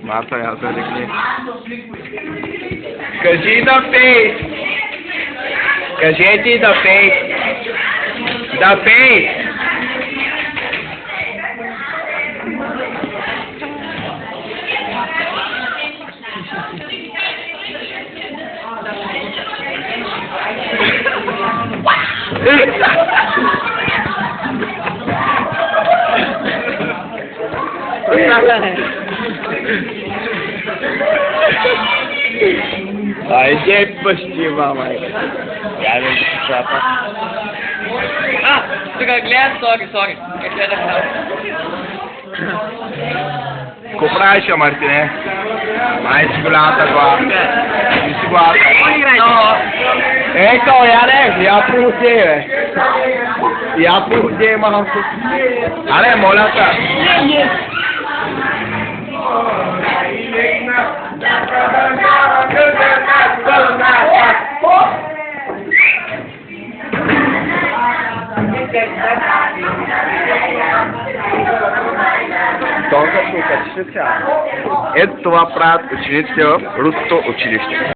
Marta yazdı öyle. Casita face. Casete da face. Da face. Ай, почти, мама. Я не шапа. Du kan glæde, sorry. Jeg glæder dig. Copraia, Martinez. Mais segurata agora. Segurata. Então, já por você, velho. Já por você, mano. Olha, molata. Долго шутка, Это два брат училище, русское училище.